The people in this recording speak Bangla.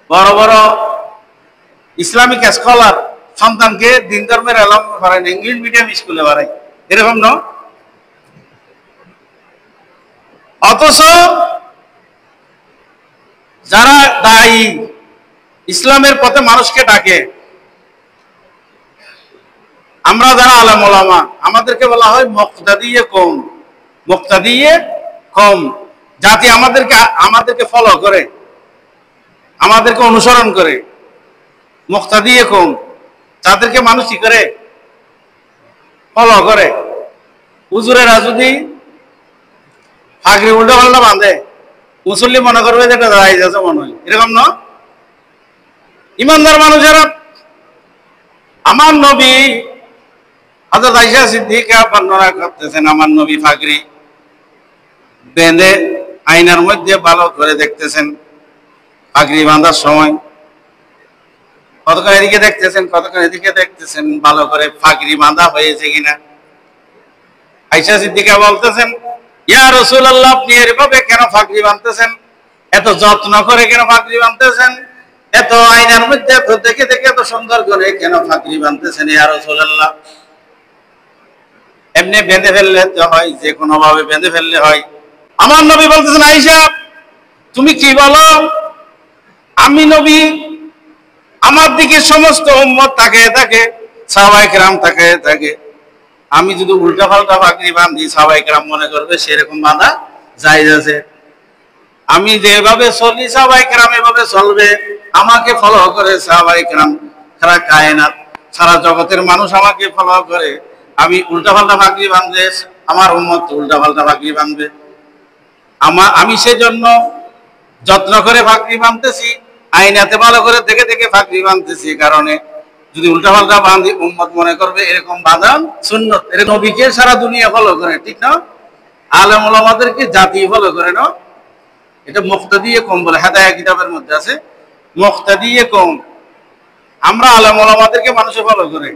বড় বড় ইসলামিক স্কলার সন্তানকে দিন ধর্মের এলাম করেন, ইংলিশ মিডিয়াম স্কুলে বাড়াই, এরকম ন। অথচ যারা দায়ী ইসলামের পথে মানুষকে ডাকে, আমরা যারা আলেম ওলামা, আমাদেরকে বলা হয় মুক্তাদিয়ে কওম। মুক্তাদিয়ে কওম, জাতি আমাদেরকে ফলো করে, আমাদেরকে অনুসরণ করে। মুক্তাদিয়ে কওম, যাদেরকে মানুষ কি করে, ফলো করে। হুজুরেরা যদি ফাগড়ি উল্টো পাল্টা বাঁধে, মুসল্লি মনে করবে যে এটা দাঁড়াই যাচ্ছে মনে হয়, এরকম না। ইমানদার মানুষেরা, আমার নবী হযরত আয়েশা সিদ্দিকা বর্ণনা করতেছেন, আমার নবী ফাগড়ি বেঁধে আয়নার মধ্যে ভালো করে দেখতেছেন। ফাগড়ি বাঁধার সময় কতক্ষণ এদিকে দেখতেছেন, কতক্ষণ এদিকে দেখতেছেন, ভালো করে ফাগড়ি বাঁধা হয়েছে কিনা। আয়েশা সিদ্দিকা বলতেছেন, ইয়া রাসূলুল্লাহ, আপনি এভাবে কেন ফাগড়ি বাঁধতেছেন? এত যত্ন করে কেন ফাগড়ি বাঁধতেছেন? এত আয়নার মধ্যে এত দেখে দেখে এত সুন্দর করে কেন ফাগড়ি বাঁধতেছেন ইয়া রাসূলুল্লাহ? এমনি বেঁধে ফেললে তো হয়, যে কোনো ভাবে বেঁধে ফেললে হয়। আমার নবী বলতেছেন, আয়েশা তুমি কি বলো? আমি নবী, আমার দিকে সমস্ত উম্মত তাকিয়ে থাকে, সাহাবায়ে কেরাম তাকিয়ে থাকে। আমি যদি উল্টা পাল্টা ফাগড়ি বাঁধি, সাহাবায়ে কেরাম মনে করবে সেরকম বাঁধা জায়েজ আছে। আমি যেভাবে চলি, সাহাবায়ে কেরাম এভাবে চলবে, আমাকে ফলো করে সাহাবায়ে কেরাম, সারা কায়নাত, সারা জগতের মানুষ আমাকে ফলো করে। আমি উল্টা পাল্টা ফাগড়ি বাঁধলে আমার উম্মত উল্টা পাল্টা ফাগড়ি বাঁধবে। আমি সেজন্য যত্ন করে ফাগড়ি বাঁধতেছি, আইনাতে ভালো করে দেখে দেখে ফাগড়ি বাঁধতেছি। কারণে যদি উল্টা পাল্টা বাঁধি, উম্মত মনে করবে এরকম বাঁধান সুন্নত। এর নবীকে সারা দুনিয়া ফলো করে, ঠিক না? আলেম ওলামাদেরকে জাতি ফলো করে না। এটা মুক্তাদিয়ে কওম বলে, হেদায়া কিতাবের মধ্যে আছে মুক্তাদিয়ে কওম। আমরা আলেম ওলামাদেরকে মানুষে ফলো করে।